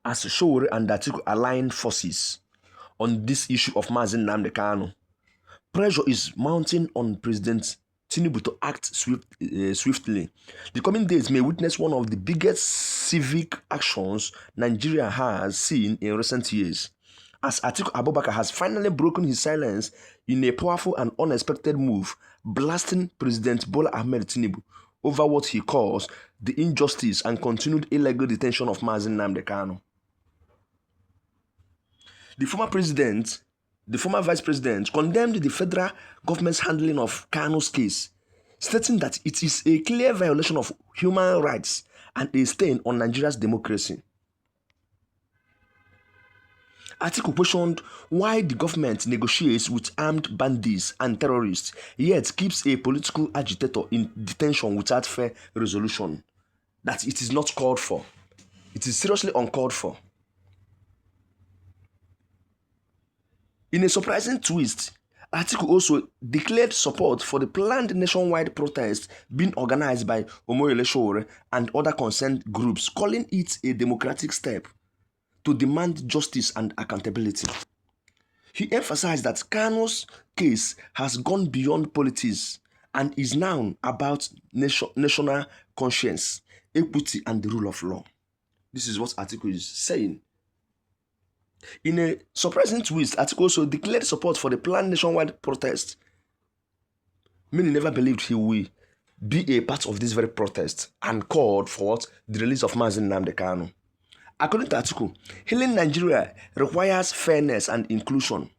as Sowore and Atiku aligned forces on this issue of Mazi Nnamdi Kanu, pressure is mounting on President Tinubu to act swiftly. The coming days may witness one of the biggest civic actions Nigeria has seen in recent years, as Atiku Abubakar has finally broken his silence in a powerful and unexpected move, blasting President Bola Ahmed Tinubu over what he calls the injustice and continued illegal detention of Mazi Nnamdi Kanu. The former Vice President, condemned the federal government's handling of Kanu's case, stating that it is a clear violation of human rights and a stain on Nigeria's democracy. Atiku questioned why the government negotiates with armed bandits and terrorists, yet keeps a political agitator in detention without fair resolution. That it is not called for. It is seriously uncalled for. In a surprising twist, Atiku also declared support for the planned nationwide protest being organized by Omoyele Sowore and other concerned groups, calling it a democratic step to demand justice and accountability. He emphasized that Kanu's case has gone beyond politics and is now about national conscience, equity, and the rule of law. This is what Atiku is saying. In a surprising twist, Atiku also declared support for the planned nationwide protest. Many never believed he will be a part of this very protest and called for the release of Mazi Nnamdi Kanu. According to Atiku, healing Nigeria requires fairness and inclusion,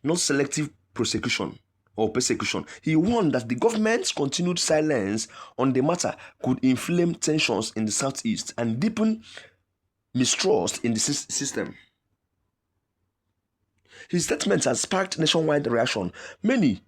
not selective prosecution or persecution. He warned that the government's continued silence on the matter could inflame tensions in the southeast and deepen mistrust in the system. His statement has sparked nationwide reaction, many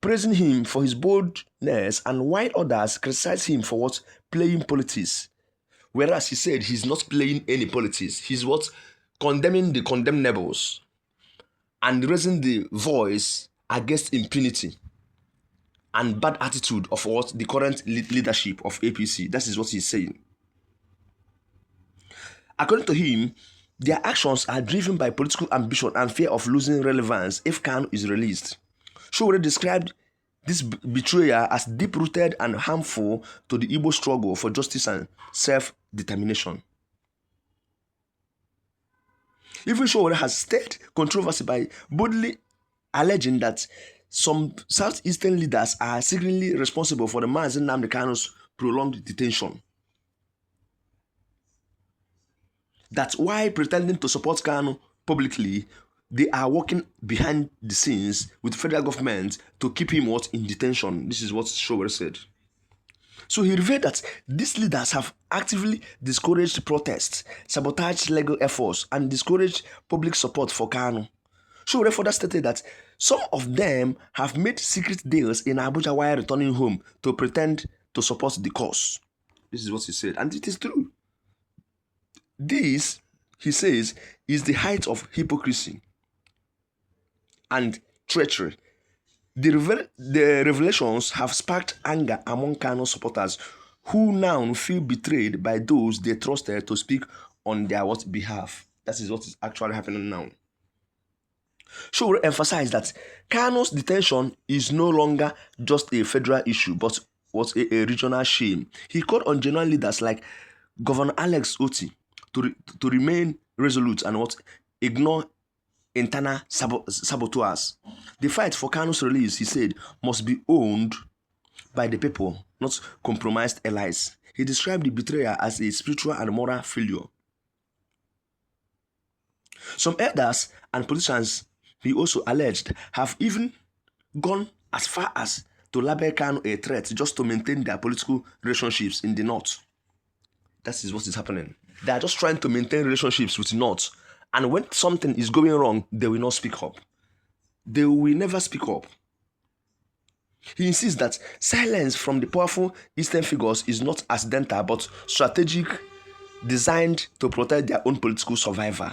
praising him for his boldness and while others criticize him for playing politics. Whereas he said he's not playing any politics. He's condemning the condemnables and raising the voice against impunity and bad attitude of the current leadership of APC. That is what he's saying. According to him, their actions are driven by political ambition and fear of losing relevance if Kanu is released. Sowore described this betrayal as deep-rooted and harmful to the Igbo struggle for justice and self-determination. Even Sowore has stirred controversy by boldly alleging that some southeastern leaders are secretly responsible for the Mazi Nnamdi Kanu's prolonged detention. That's why, pretending to support Kanu publicly, they are working behind the scenes with the federal government to keep him in detention. This is what Sowore said. So he revealed that these leaders have actively discouraged protests, sabotaged legal efforts, and discouraged public support for Kanu. Sowore further stated that some of them have made secret deals in Abuja while returning home to pretend to support the cause. This is what he said, and it is true. This, he says, is the height of hypocrisy and treachery. The revelations have sparked anger among Kanu supporters who now feel betrayed by those they trusted to speak on their behalf. That is what is actually happening now. Sowore emphasized that Kanu's detention is no longer just a federal issue, but was a regional shame. He called on genuine leaders like Governor Alex Otti to remain resolute and ignore internal saboteurs. The fight for Kanu's release, he said, must be owned by the people, not compromised allies. He described the betrayal as a spiritual and moral failure. Some elders and politicians, he also alleged, have even gone as far as to label Kanu a threat just to maintain their political relationships in the north. That is what is happening. They are just trying to maintain relationships with the north. And when something is going wrong, they will not speak up. They will never speak up. He insists that silence from the powerful eastern figures is not accidental but strategic, designed to protect their own political survival.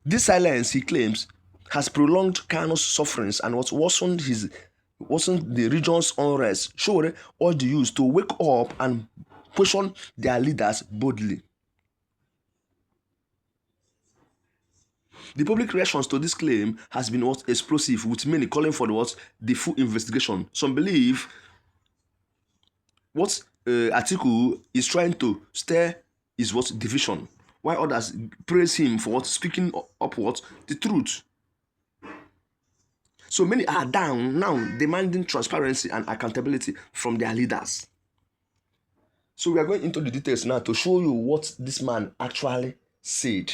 This silence, he claims, has prolonged Kanu's sufferings and worsened the region's unrest. Sowore urged the youth to wake up and question their leaders boldly. The public reactions to this claim has been what explosive, with many calling for the full investigation. Some believe what Atiku is trying to stir is what division, while others praise him for what speaking up what the truth. So many are down now demanding transparency and accountability from their leaders. So we are going into the details now to show you what this man actually said,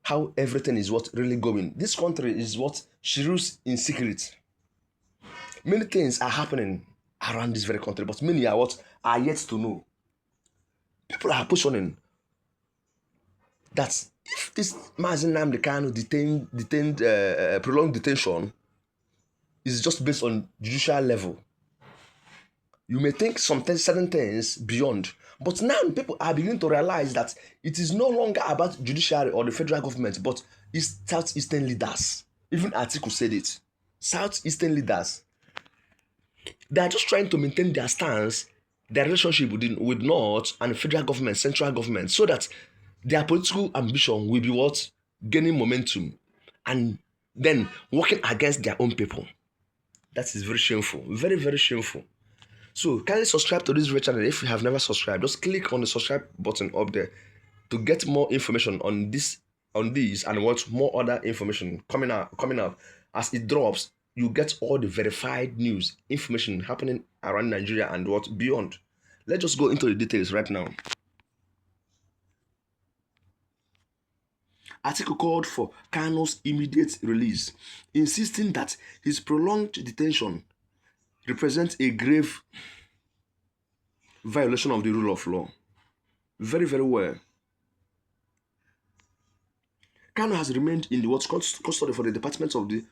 how everything is what really going. This country is what she rules in secret. Many things are happening around this very country, but many are what are yet to know. People are positioning that if this Mazi Nnamdi Kanu detained prolonged detention is just based on judicial level, you may think some certain things beyond. But now people are beginning to realize that it is no longer about judiciary or the federal government, but it's Southeastern leaders. Even Atiku said it. Southeastern leaders. They are just trying to maintain their stance, their relationship with North and federal government, central government, so that their political ambition will be what? Gaining momentum and then working against their own people. That is very shameful. Very, very shameful. So kindly subscribe to this channel. If you have never subscribed, just click on the subscribe button up there to get more information on this and what more other information coming out. As it drops, you get all the verified news information happening around Nigeria and what beyond. Let's just go into the details right now. Atiku called for Kanu's immediate release, insisting that his prolonged detention represents a grave violation of the rule of law. Very, very well. Kanu has remained in the custody for the Department of the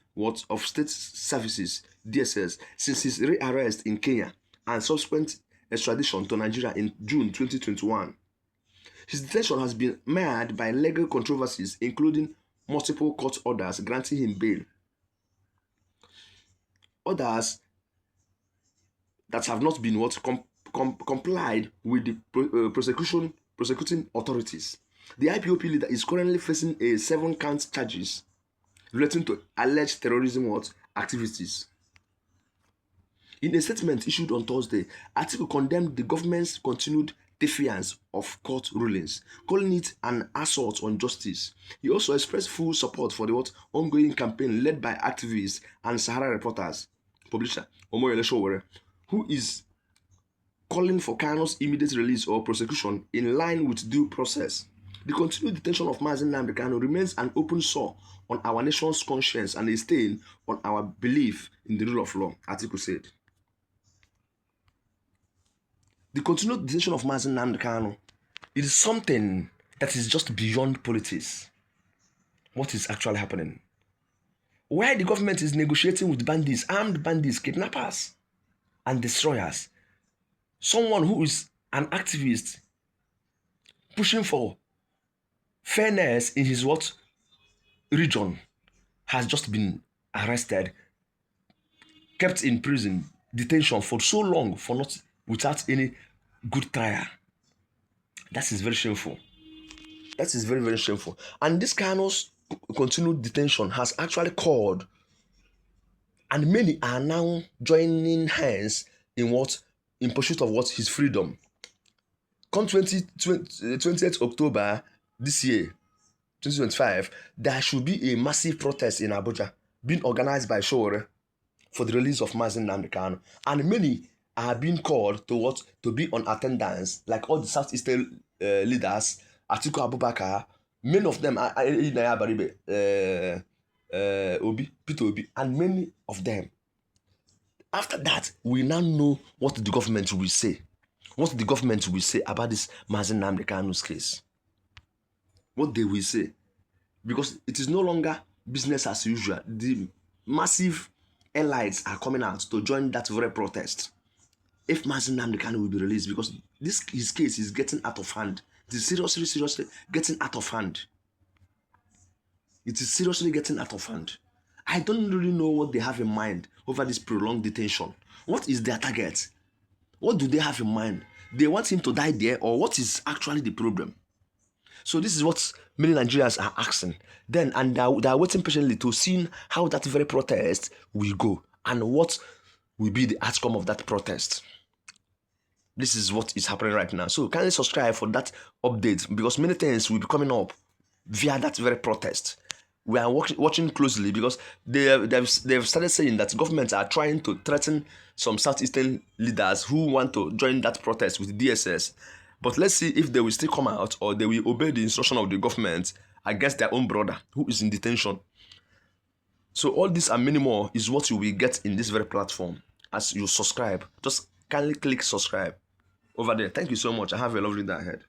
of State Services (DSS) since his rearrest in Kenya and subsequent extradition to Nigeria in June 2021. His detention has been marred by legal controversies, including multiple court orders granting him bail. Others that have not been complied with the prosecuting authorities. The IPOB leader is currently facing a 7-count charges relating to alleged terrorism activities. In a statement issued on Thursday, Atiku condemned the government's continued defiance of court rulings, calling it an assault on justice. He also expressed full support for the ongoing campaign led by activists and Sahara reporters, publisher Omoyele Sowore, who is calling for Kanu's immediate release or prosecution in line with due process. The continued detention of Mazi Nnamdi Kanu remains an open sore on our nation's conscience and a stain on our belief in the rule of law, Atiku said. The continued detention of Mazi Nnamdi Kanu is something that is just beyond politics. What is actually happening? Why the government is negotiating with bandits, armed bandits, kidnappers, and destroyers? Someone who is an activist pushing for fairness in his region has just been arrested, kept in prison, detention for so long without any good trial. That is very shameful. That is very, very shameful. And this Kanu's continued detention has actually called, and many are now joining hands in pursuit of his freedom. Come 20th October this year, 2025, there should be a massive protest in Abuja being organized by Sowore for the release of Mazi Nnamdi Kanu. And many are being called to be on attendance, like all the Southeastern leaders, Atiku Abubakar. Many of them are Peter Obi, and many of them. After that, we now know what the government will say. What the government will say about this Mazi Nnamdi Kanu's case. What they will say. Because it is no longer business as usual. The massive elites are coming out to join that very protest. If Mazi Nnamdi Kanu will be released, because his case is getting out of hand. It is seriously getting out of hand. It is seriously getting out of hand. I don't really know what they have in mind over this prolonged detention. What is their target? What do they have in mind? They want him to die there, or what is actually the problem? So this is what many Nigerians are asking. Then, and they are waiting patiently to see how that very protest will go and what will be the outcome of that protest. This is what is happening right now. So kindly subscribe for that update, because many things will be coming up via that very protest. We are watching closely, because they've started saying that governments are trying to threaten some southeastern leaders who want to join that protest with DSS. But let's see if they will still come out, or they will obey the instruction of the government against their own brother who is in detention. So all this and many more is what you will get in this very platform as you subscribe. Just kindly click subscribe over there. Thank you so much. I have a lovely day ahead.